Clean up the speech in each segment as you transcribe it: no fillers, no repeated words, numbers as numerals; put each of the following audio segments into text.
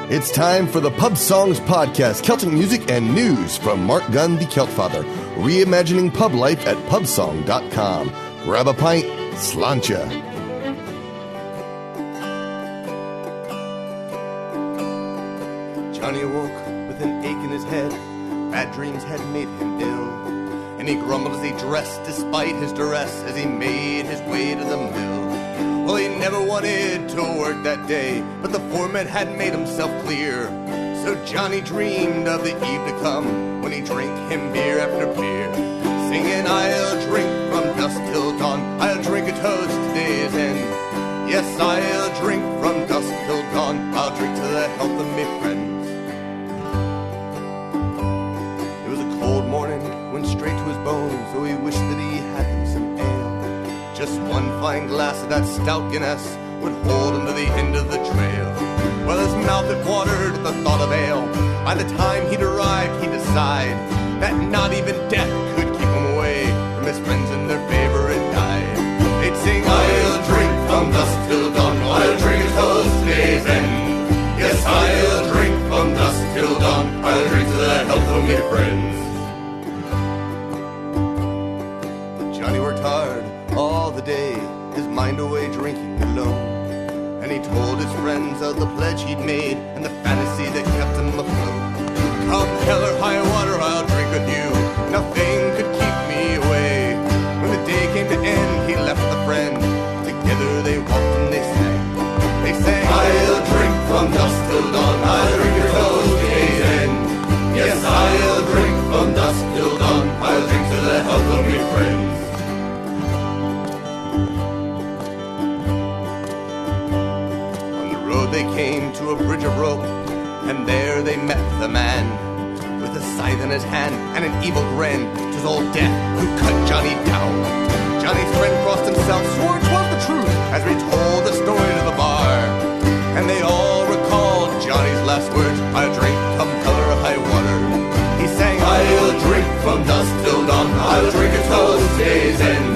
It's time for the Pub Songs Podcast, Celtic music and news from Marc Gunn, the Celtfather, reimagining pub life at pubsong.com. Grab a pint, sláinte. Johnny awoke with an ache in his head. Bad dreams had made him ill, and he grumbled as he dressed despite his duress as he made his way to the mill. Well, he never wanted to work that day, but the foreman had made himself clear. So Johnny dreamed of the eve to come when he drank him beer after beer, singing, I'll drink from dusk till dawn, I'll drink a toast to day's end. Yes, I'll drink from dusk till dawn, I'll drink to the health of me friends. It was a cold morning, went straight to his bones, so he wished that he had him some ale. Just one fine glass of that stout Guinness would hold him to the end of the trail. Well, his mouth had watered at the thought of ale. By the time he'd arrived, he'd decide that not even death could keep him away from his friends and their favorite diet. They'd sing, I'll drink from dusk till dawn, I'll drink a toast to day's end. Yes, I'll drink from dusk till dawn, I'll drink to the health of me friends. But Johnny worked hard all the day, his mind away drinking alone. And he told his friends of the pledge he'd made and the fantasy that kept him afloat. Come hell or high water, I'll drink with you, nothing could keep me away. When the day came to end, he left the friend. Together they walked and they sang. They sang, I'll drink from dusk till dawn, I'll drink your toast to day's end. Yes, I'll drink from dusk till dawn, I'll drink to the health of me friends. They came to a bridge of rope, and there they met the man with a scythe in his hand and an evil grin. 'Twas old Death who cut Johnny down. Johnny's friend crossed himself, swore 'twas the truth, as he told the story to the bar. And they all recalled Johnny's last words, I'll drink come hell or high water. He sang, I'll drink from dusk till dawn, I'll drink a toast to day's end.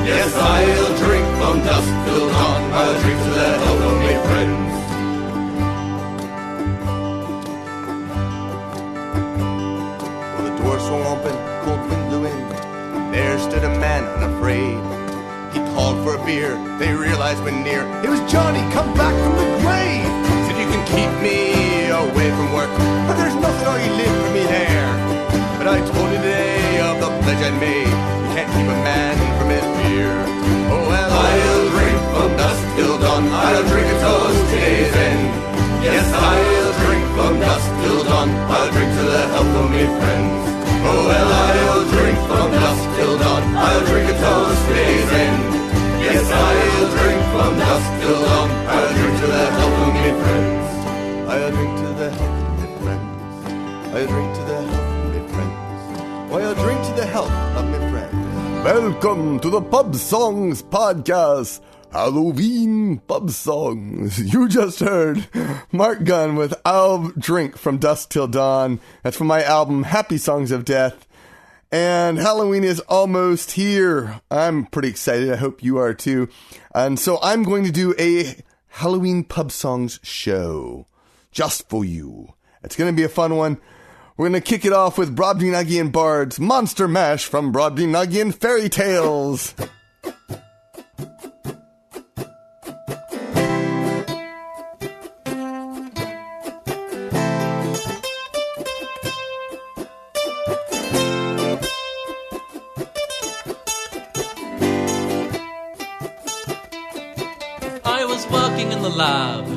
Yes, I'll drink from dusk till dawn, I'll drink to the health of my friends. Swung open, cold wind blew in. There stood a man unafraid. He called for a beer, they realized when near, it was Johnny, come back from the grave. Said, you can keep me away from work, but there's nothing all you live for me there. But I told you today of the pledge I made, you can't keep a man from his beer. Oh well, I'll drink from dusk till dawn, I'll drink a toast to day's end. Yes, I'll drink from dusk till dawn, I'll drink to the health of me friends. Oh well, I'll drink from dusk till dawn, I'll drink a toast to day's end. Yes, I'll drink from dusk till dawn, I'll drink to the health of me friends. I'll drink to the health of me friends. I'll drink to the health of me friends. Why, I'll drink to the health of me friends. Welcome to the Pub Songs Podcast, Halloween Pub Songs. You just heard Marc Gunn with I'll Drink from Dusk Till Dawn. That's from my album Happy Songs of Death. And Halloween is almost here. I'm pretty excited. I hope you are too. And so I'm going to do a Halloween Pub Songs show just for you. It's going to be a fun one. We're going to kick it off with Brobdingnagian Bards, Monster Mash from Brobdingnagian Fairy Tales. In the lab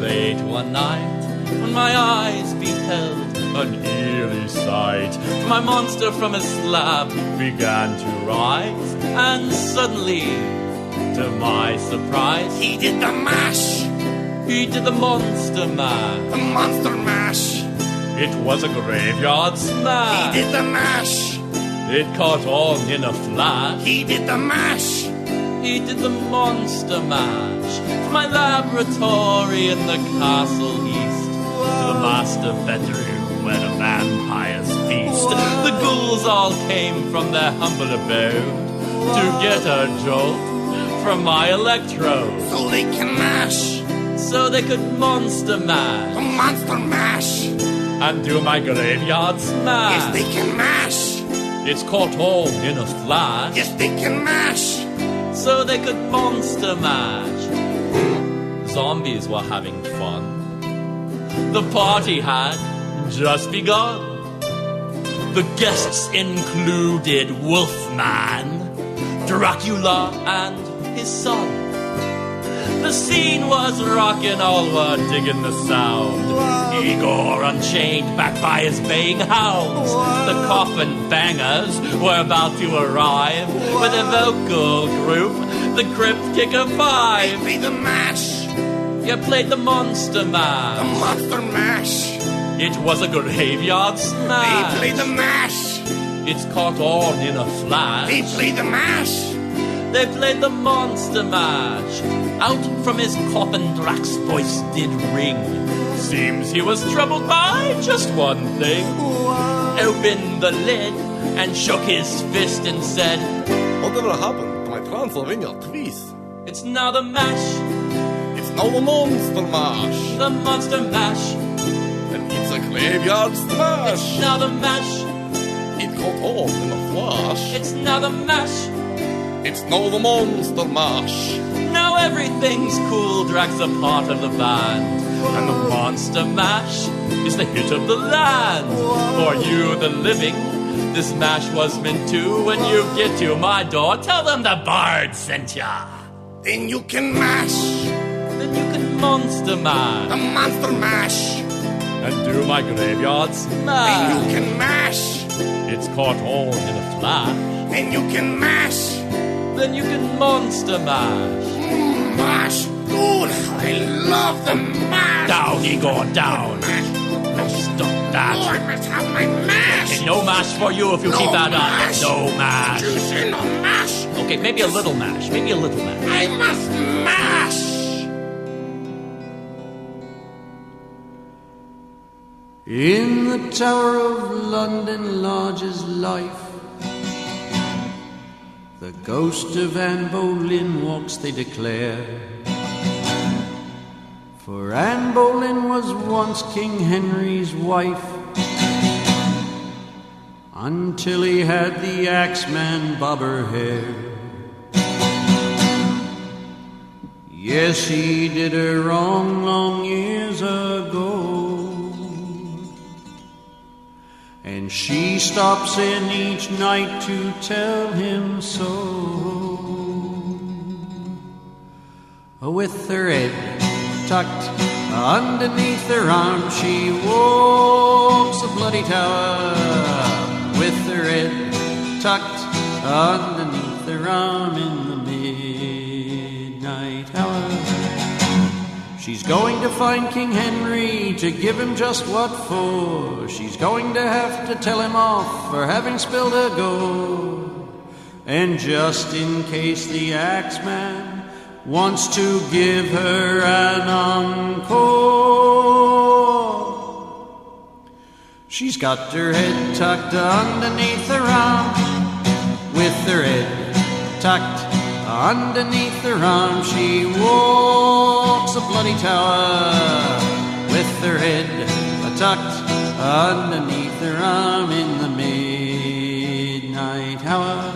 late one night, when my eyes beheld an eerie sight. My monster from his slab began to rise, and suddenly, to my surprise, he did the mash. He did the monster mash. The monster mash. It was a graveyard smash. He did the mash. It caught on in a flash. He did the mash. He did the monster mash. From my laboratory in the castle east to the master bedroom where the vampires feast. The ghouls all came from their humble abode to get a jolt from my electrode. So they can mash. so they could monster mash. The monster mash. And do my graveyard smash. Yes, they can mash. It's caught all in a flash. Yes, they can mash. So they could monster mash. Zombies were having fun. The party had just begun. The guests included Wolfman, Dracula, and his son. The scene was rockin', all were digging the sound. Igor unchained, backed by his baying hounds. The coffin bangers were about to arrive with a vocal group, the Crypt Kicker 5. Play the mash. You played the monster The mash. monster mash. It was a graveyard smash. They play the mash. It's caught on in a flash. They play the mash. They played the monster mash. Out from his coffin Drax's voice did ring. Seems he was troubled by just one thing. Opened the lid and shook his fist and said, Whatever happened to my Transylvania trees? it's now the mash, It's now the monster mash. the monster mash. And it's a graveyard smash. It's now the mash, It caught on in a flash. it's now the mash. It's now the monster mash. Now everything's cool, Drax a part of the band. And the monster mash is the hit of the land. For you, the living, this mash was meant to. When you get to my door, tell them the bard sent ya. Then you can mash. Then you can monster The mash. monster mash. And do my graveyard Then smash. you can mash. It's caught all in a flash. Then you can mash. Then you can monster mash. Mash. Dude, I love the mash. Down, Igor, down. Mash. Stop Oh, that. I must have my mash. Okay, no mash for you if you keep that mash. up. No mash. You say no mash. Okay, maybe a little mash. Maybe a little mash. I must mash. In the Tower of London lodges life. The ghost of Anne Boleyn walks, they declare. For Anne Boleyn was once King Henry's wife, until he had the Axeman bob her hair. Yes, he did her wrong long years ago, and she stops in each night to tell him so. With her head tucked underneath her arm, she walks the bloody tower. With her head tucked underneath her arm in the midnight hour. She's going to find King Henry to give him just what for. She's going to have to tell him off for having spilled her gore. And just in case the Axeman wants to give her an encore, she's got her head tucked underneath her arm. With her head tucked underneath her arm, she walks the bloody tower. With her head tucked underneath her arm in the midnight hour.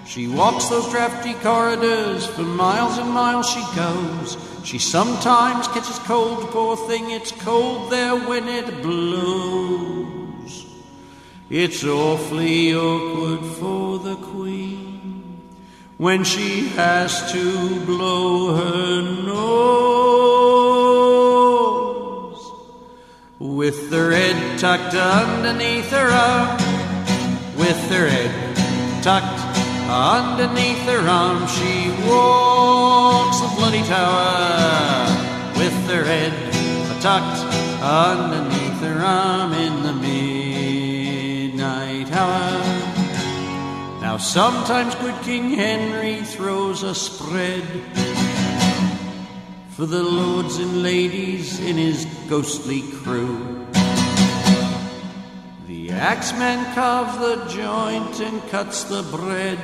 She walks those drafty corridors, for miles and miles she goes. She sometimes catches cold, poor thing, it's cold there when it blows. It's awfully awkward for the Queen when she has to blow her nose. With her head tucked underneath her arm, with her head tucked underneath her arm, she walks the bloody tower. With her head tucked underneath her arm in the midnight hour. Now sometimes good King Henry throws a spread for the lords and ladies in his ghostly crew. The Axeman carves the joint and cuts the bread.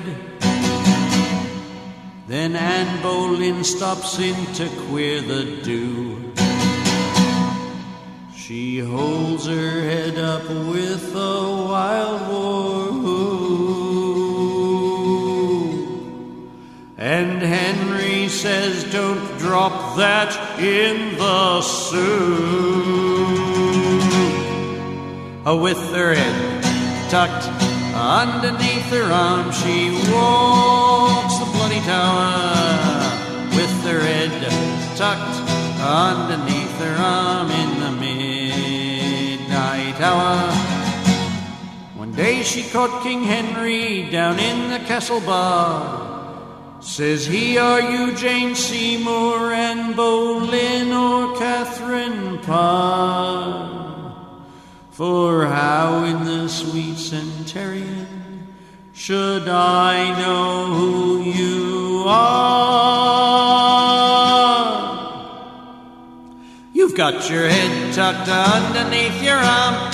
Then Anne Boleyn stops in to queer the dew. She holds her head up with a wild woo. And Henry says, don't drop that in the Sioux. With her head tucked underneath her arm, she walks the bloody tower. With her head tucked underneath her arm in the midnight hour. One day she caught King Henry down in the castle bar. Says he, are you Jane Seymour, Anne Boleyn, or Catherine Parr? For how in the sweet centurion should I know who you are? You've got your head tucked underneath your arm.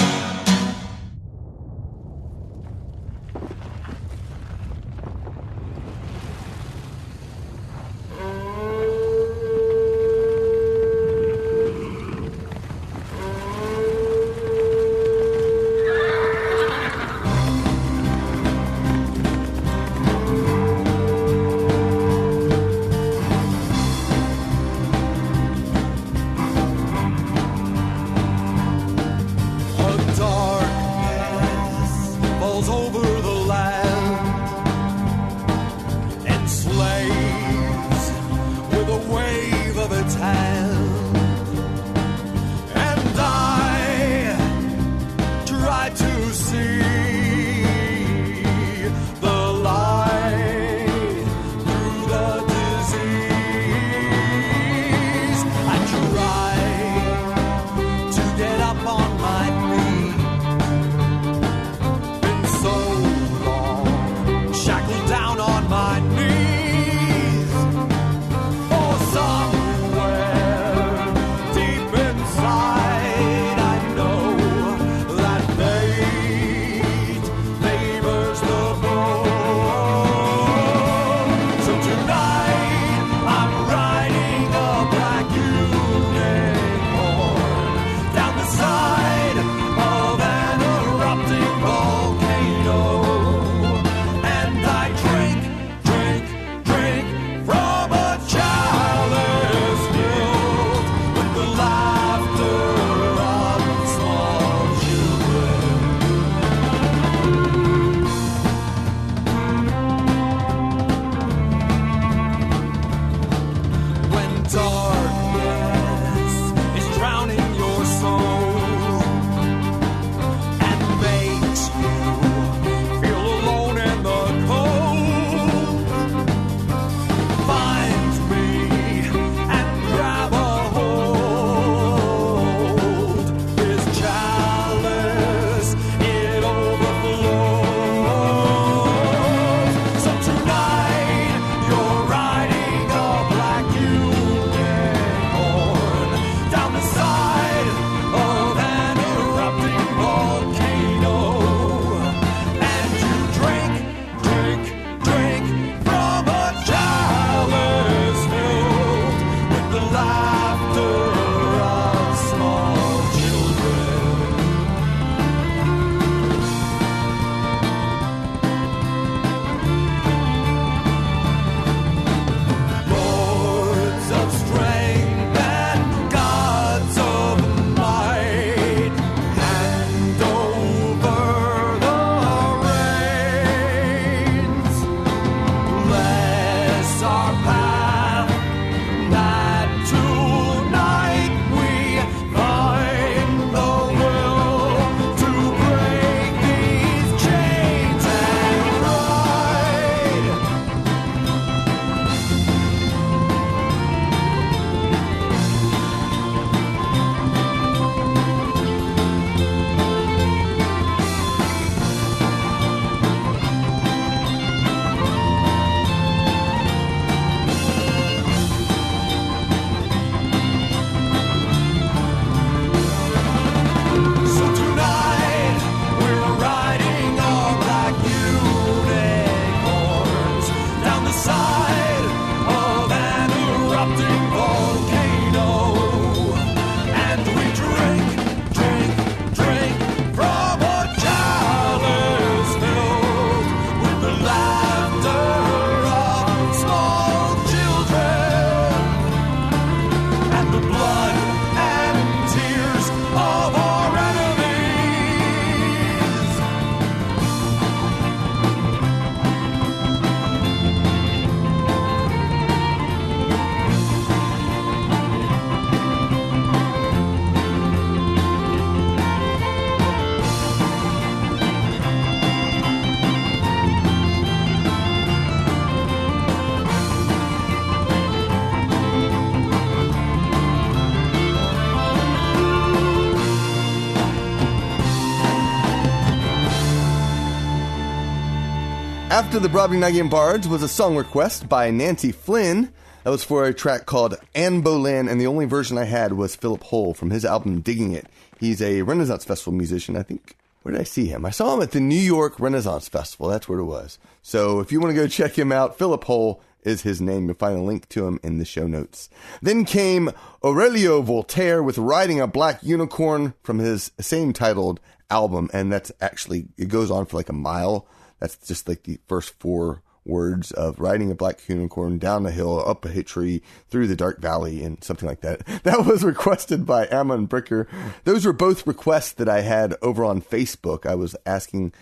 After the Brobdingnagian Bards was a song request by Nancy Flynn. That was for a track called Anne Boleyn, and the only version I had was Phillip Hole from his album Digging It. He's a Renaissance Festival musician, I think. Where did I see him? I saw him at the New York Renaissance Festival. That's where it was. So if you want to go check him out, Phillip Hole is his name. You'll find a link to him in the show notes. Then came Aurelio Voltaire with Riding a Black Unicorn from his same titled album, and that's actually, it goes on for like a mile. That's just like the first 4 words of riding a black unicorn down a hill, up a hit tree, through the dark valley, and something like that. That was requested by Ammon Bricker. Those were both requests that I had over on Facebook. I was asking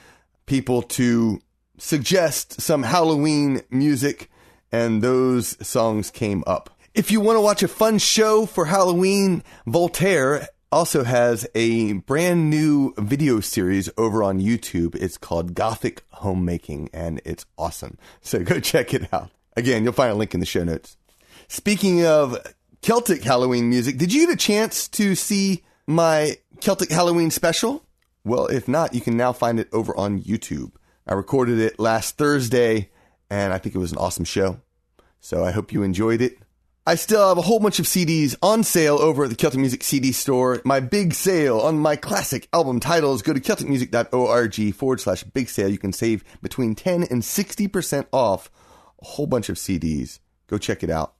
people to suggest some Halloween music, and those songs came up. If you want to watch a fun show for Halloween, Voltaire also has a brand new video series over on YouTube. It's called Gothic Homemaking, and it's awesome. So go check it out. Again, you'll find a link in the show notes. Speaking of Celtic Halloween music, did you get a chance to see my Celtic Halloween special? Well, if not, you can now find it over on YouTube. I recorded it last Thursday, and I think it was an awesome show. So I hope you enjoyed it. I still have a whole bunch of CDs on sale over at the Celtic Music CD store. My big sale on my classic album titles. Go to celticmusic.org/big sale. You can save between 10 and 60% off a whole bunch of CDs. Go check it out.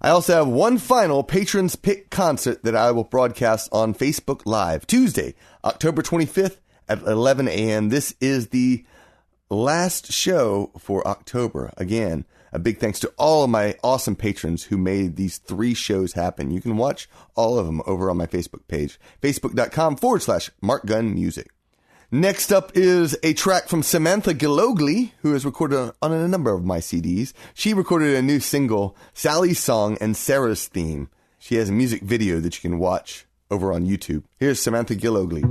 I also have one final Patrons Pick concert that I will broadcast on Facebook Live Tuesday, October 25th at 11 a.m. This is the last show for October. Again, a big thanks to all of my awesome patrons who made these 3 shows happen. You can watch all of them over on my Facebook page, facebook.com/Marc Gunn Music. Next up is a track from Samantha Gillogly, who has recorded on a number of my CDs. She recorded a new single, Sally's Song and Sarah's Theme. She has a music video that you can watch over on YouTube. Here's Samantha Gillogly.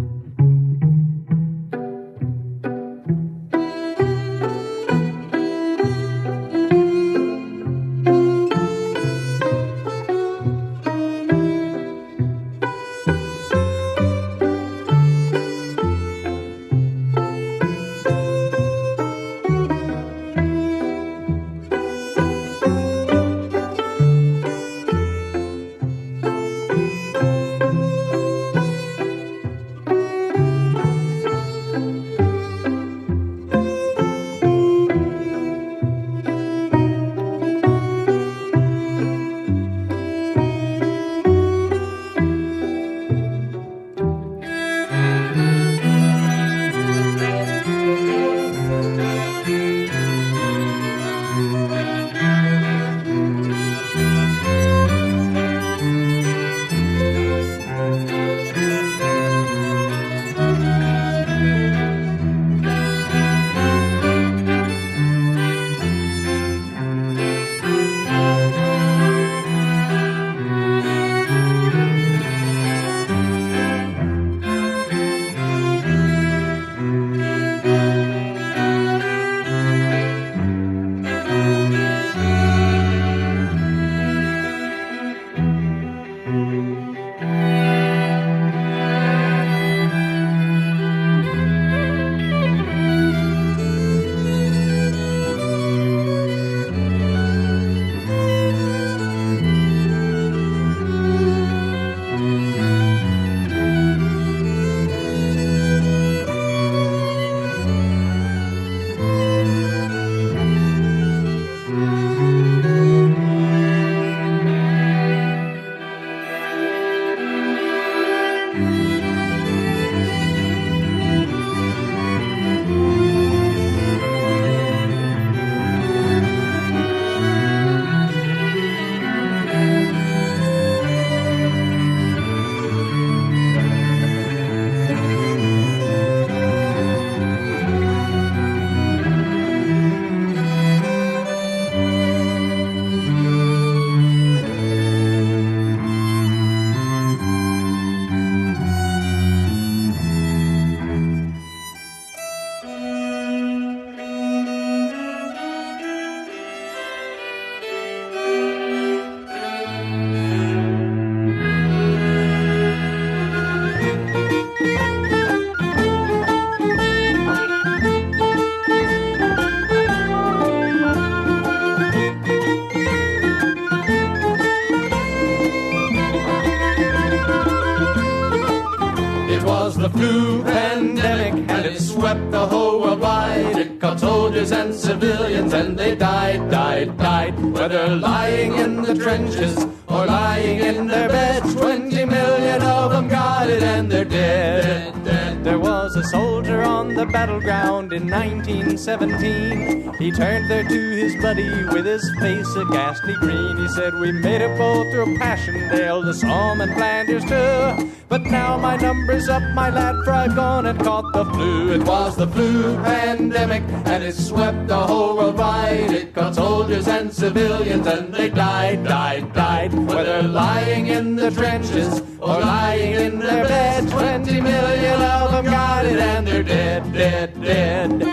was the flu pandemic, and it swept the whole world wide. It caught soldiers and civilians, and they died, died, died. Whether lying in the trenches or lying in their beds, 20 million of them got it, and they're dead, dead. There was a soldier on the battleground in 1917. He turned there to his buddy with his face a ghastly green. He said, we made it both through Passchendaele, the Somme and Flanders too. But now my number's up, my lad, for I've gone and caught the flu. It was the flu pandemic, and it swept the whole world wide. It caught soldiers and civilians, and they died, died, died. Whether lying in the trenches or lying in their beds, 20 million of them got it, and they're dead, dead, dead.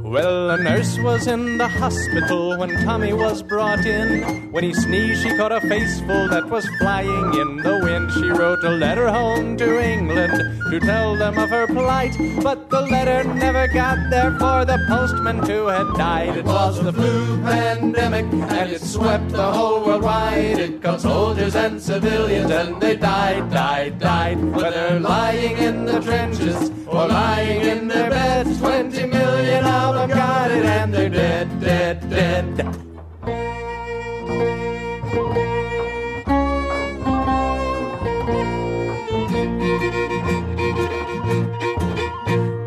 Well, a nurse was in the hospital when Tommy was brought in. When he sneezed, she caught a faceful that was flying in the wind. She wrote a letter home to England to tell them of her plight, but the letter never got there, for the postman too had died. It was the flu pandemic, and it swept the whole world wide. It caught soldiers and civilians, and they died, died, died. Whether lying in the trenches or lying in their beds, 20 million of them got it, and they're dead, dead, dead.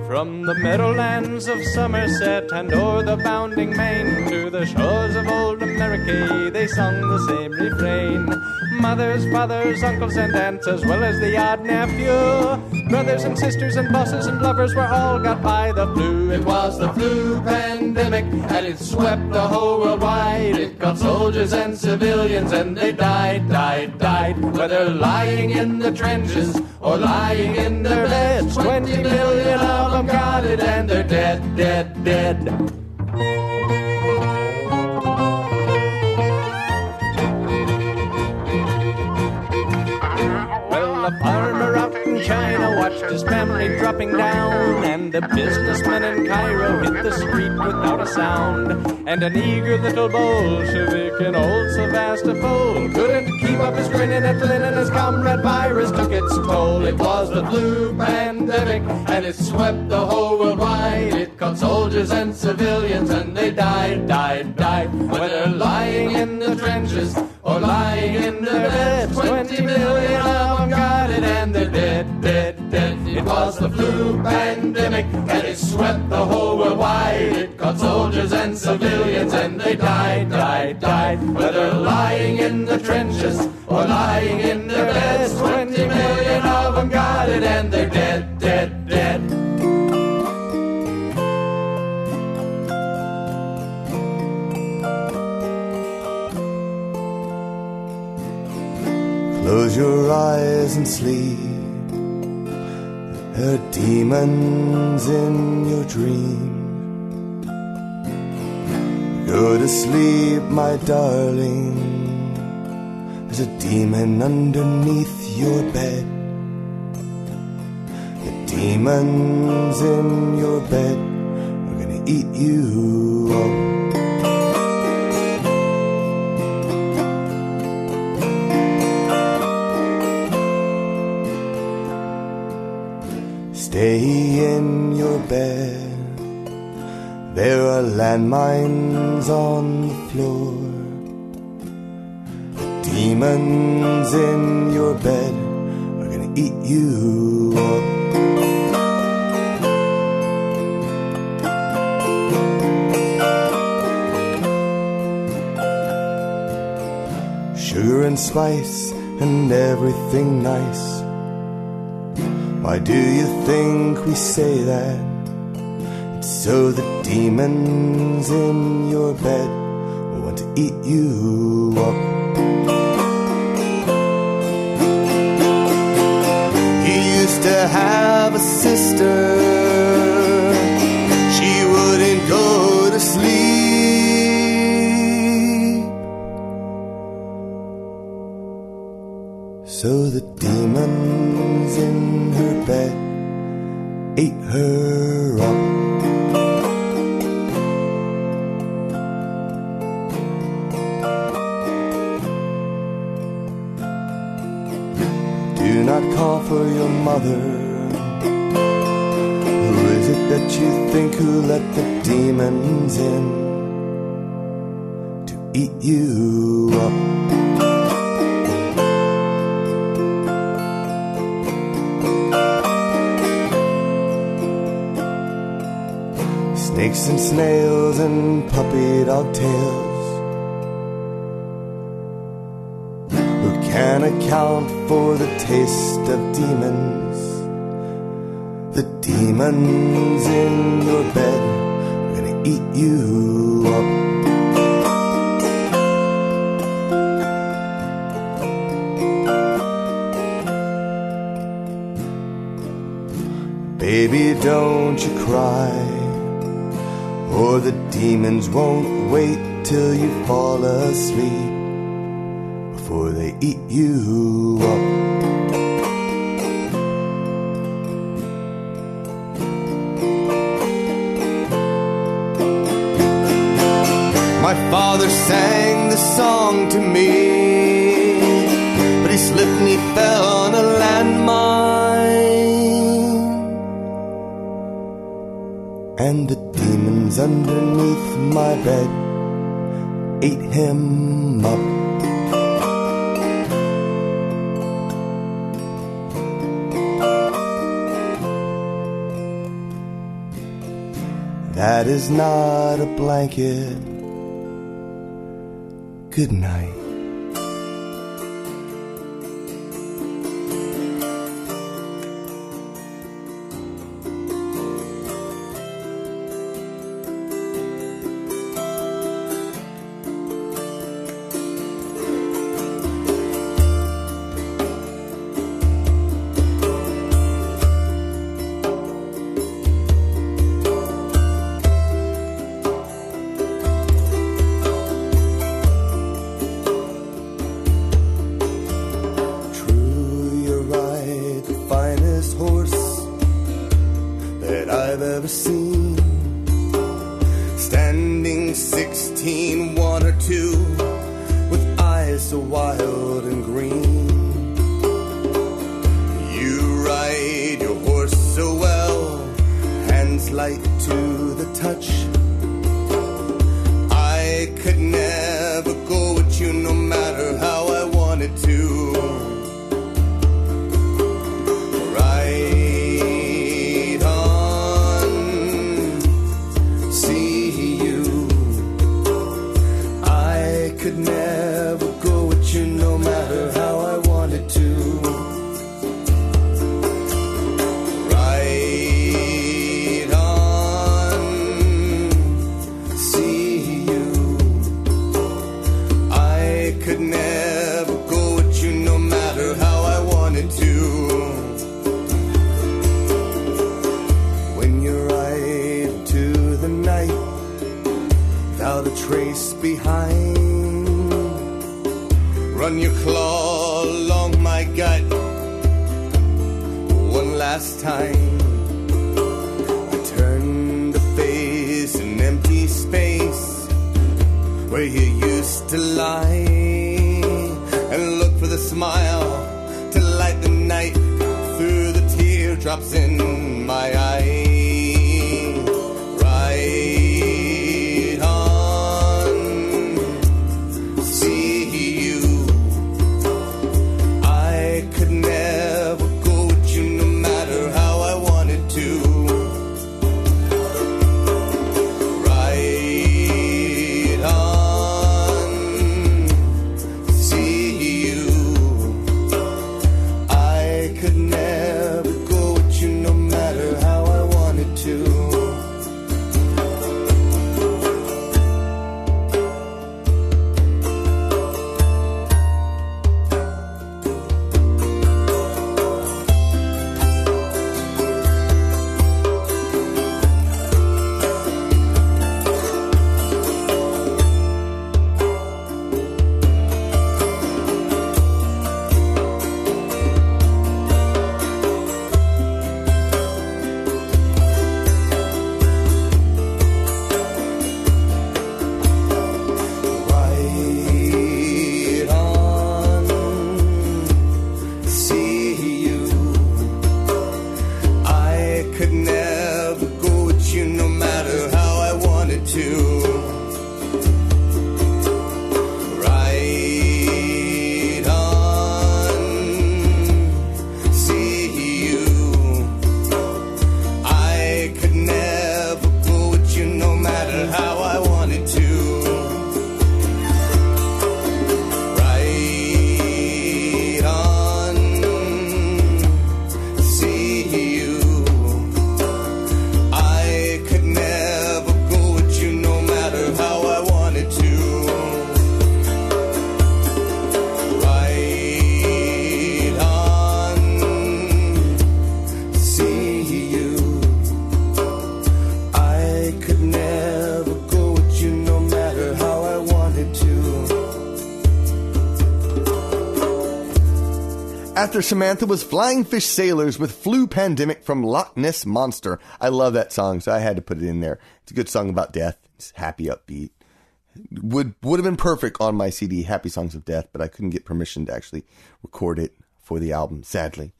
From the meadowlands of Somerset and o'er the bounding main to the shores of old America, they sung the same refrain. Mothers, fathers, uncles and aunts, as well as the odd nephew, brothers and sisters and bosses and lovers were all got by the flu. It was the flu pandemic, and it swept the whole world wide. It got soldiers and civilians, and they died, died, died. Whether lying in the trenches or lying in their beds, 20 million of them got it, and they're dead, dead, dead. A farmer out in China watched his family dropping down, and a businessman in Cairo hit the street without a sound. And an eager little Bolshevik in old Sevastopol couldn't keep up his grinning at Flynn, and his comrade virus took its toll. It was the flu pandemic, and it swept the whole world wide. It caught soldiers and civilians, and they died, died, died. Whether lying in the trenches or lying in their beds, 20 million of them got it, and they're dead, dead, dead. It was the flu pandemic, and it swept the whole world wide. It caught soldiers and civilians, and they died, died, died. Whether lying in the trenches or lying in their beds, 20 million of them got it, and they're dead, dead, dead. Close your eyes and sleep. There are demons in your dream. Go to sleep, my darling. There's a demon underneath your bed. The demons in your bed are gonna eat you up. Stay in your bed. There are landmines on the floor. The demons in your bed are gonna eat you up. Sugar and spice and everything nice. Why do you think we say that? It's so the demons in your bed will want to eat you up. You used to have a sister. She wouldn't go to sleep. So the demons in her bed ate her up. Do not call for your mother. Who is it that you think who let the demons in to eat you up? Snakes and snails and puppy dog tails, who can account for the taste of demons? The demons in your bed are gonna eat you up. Baby, don't you cry, or the demons won't wait till you fall asleep before they eat you up. My father sang the song to me, but he slipped and he fell on a landmine, and the demons underneath my bed ate him up. That is not a blanket. Good night. Could never go with you no After Samantha was Flying Fish Sailors with Flupandemic from Loch Ness Monster. I love that song, so I had to put it in there. It's a good song about death. It's happy, upbeat. Would have been perfect on my CD, Happy Songs of Death, but I couldn't get permission to actually record it for the album, sadly.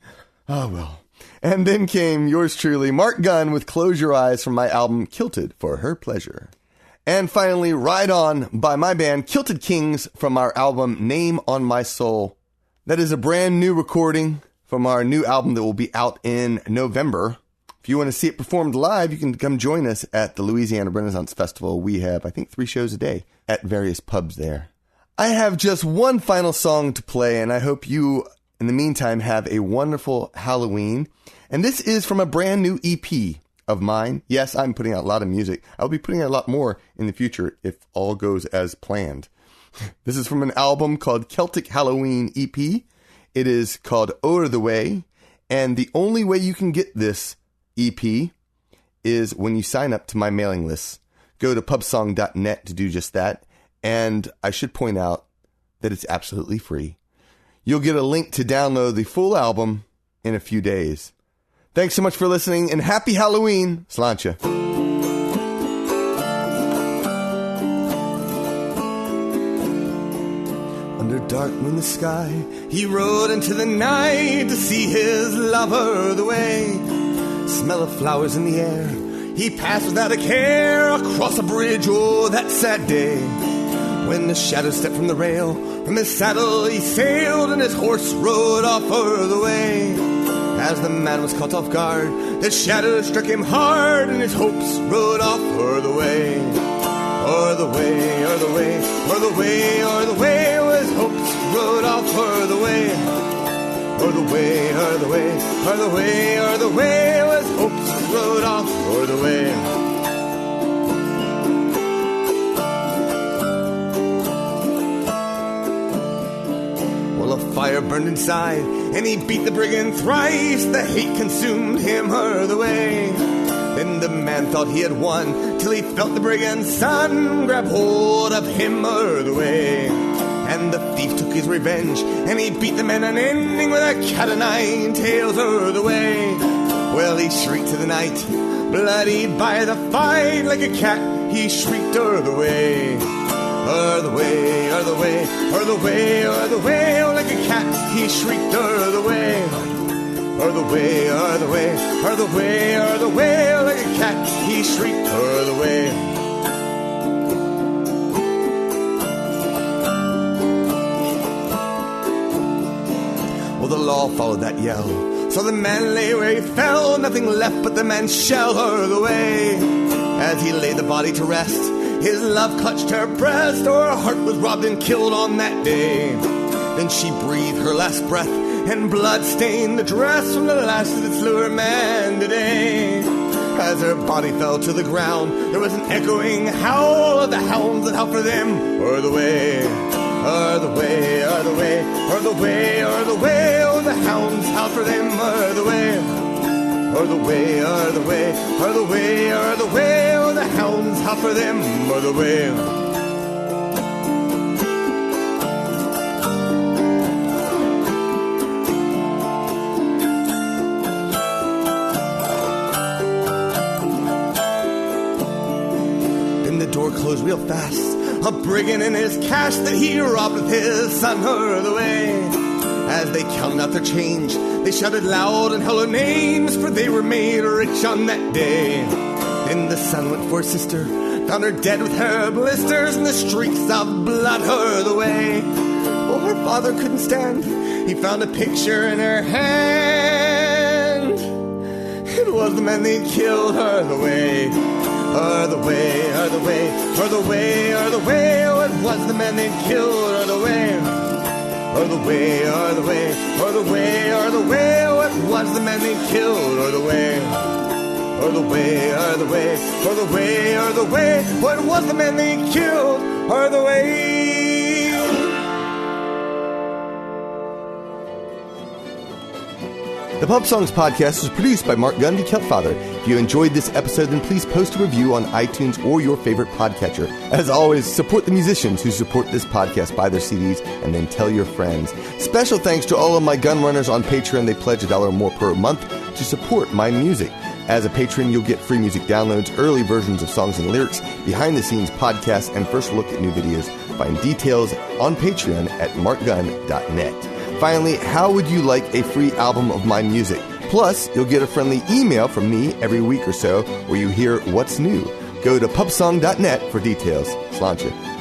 Oh, well. And then came yours truly, Marc Gunn with Close Your Eyes from my album Kilted for Her Pleasure. And finally, Ride On by my band Kilted Kings from our album Name on My Soul. That is a brand new recording from our new album that will be out in November. If you want to see it performed live, you can come join us at the Louisiana Renaissance Festival. We have, I think, 3 shows a day at various pubs there. I have just one final song to play, and I hope you, in the meantime, have a wonderful Halloween. And this is from a brand new EP of mine. Yes, I'm putting out a lot of music. I'll be putting out a lot more in the future if all goes as planned. This is from an album called Celtic Halloween EP. It is called O'er the Way, and the only way you can get this EP is when you sign up to my mailing list. Go to pubsong.net to do just that, and I should point out that it's absolutely free. You'll get a link to download the full album in a few days. Thanks so much for listening, and happy Halloween! Sláinte. Under dark moon the sky, he rode into the night to see his lover the way. Smell of flowers in the air, he passed without a care across a bridge, oh, that sad day. When the shadow stepped from the rail, from his saddle he sailed, and his horse rode off further away. As the man was caught off guard, the shadow struck him hard, and his hopes rode off further away. O'er the way, o'er the way, o'er the way, o'er the way, his hopes rode off further away. O'er the way, o'er the way, o'er the way, o'er the way, his hopes rode off further away. Well, a fire burned inside, and he beat the brigand thrice. The hate consumed him o'er the way. Then the man thought he had won, till he felt the brigand's son grab hold of him o'er the way. And the thief took his revenge, and he beat the man unending with a cat o' nine tails o'er the way. Well, he shrieked to the night, bloodied by the fight, like a cat he shrieked o'er the way. O'er the way, o'er the way, o'er the way, o'er the way, oh, like a cat he shrieked o'er the way. O'er the way, o'er the way, o'er the way, o'er the way, oh, like a cat he shrieked o'er the way. Well, the law followed that yell, so the man lay where he fell, nothing left but the man's shell o'er the way. As he laid the body to rest, his love clutched her breast, or her heart was robbed and killed on that day. Then she breathed her last breath, and blood stained the dress from the lash that slew her man today. As her body fell to the ground, there was an echoing howl of the hounds that howled for them o'er the way. O'er the way, o'er the way, o'er the way, o'er the way, oh, the hounds howled for them o'er the way. O'er the way, o'er the way, o'er the way, o'er the way, oh, the hounds howled for them o'er the way. Door closed real fast, a brigand in his cash that he robbed with his son o'er the way. As they counted out their change, they shouted loud and held her names, for they were made rich on that day. Then the son went for his sister, found her dead with her blisters and the streaks of blood o'er the way. Oh, her father couldn't stand, he found a picture in her hand. It was the man they'd killed o'er the way. O'er the way, o'er the way, o'er the way, o'er the way, oh, it was the man they'd killed o'er the way. O'er the way, o'er the way, o'er the way, o'er the way, oh, it was the man they'd killed o'er the way. O'er the way, o'er the way, o'er the way, o'er the way, oh, it was the man they'd killed o'er the way. The Pub Songs podcast is produced by Marc Gunn, the Celt Father. If you enjoyed this episode, then please post a review on iTunes or your favorite podcatcher. As always, support the musicians who support this podcast, buy their CDs, and then tell your friends. Special thanks to all of my gun runners on Patreon. They pledge $1 or more per month to support my music. As a patron, you'll get free music downloads, early versions of songs and lyrics, behind-the-scenes podcasts, and first look at new videos. Find details on Patreon at marcgunn.net. Finally, how would you like a free album of my music? Plus, you'll get a friendly email from me every week or so where you hear what's new. Go to pubsong.net for details. Sláinte.